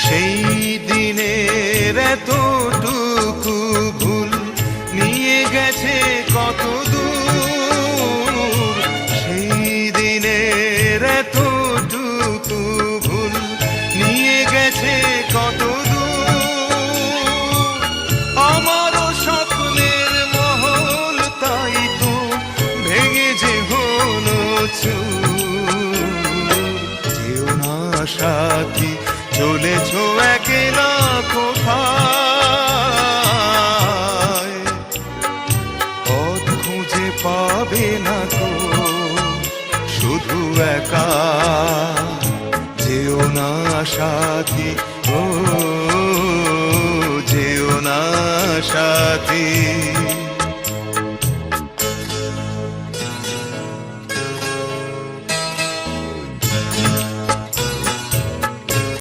সেই দিনের এতটুকু ভুল নিয়ে গেছে কত দূর, সেই দিনের এতটুকু ভুল নিয়ে গেছে কত দূর। আমারও স্বপ্নের মহল তাই তো ভেঙে যে হলো চুর। যেও না সাথী, চলেছ একলা কোথায়, পথ খুঁজে পাবে না তো শুধু একা। যেও না সাথী, ও যেও না সাথী।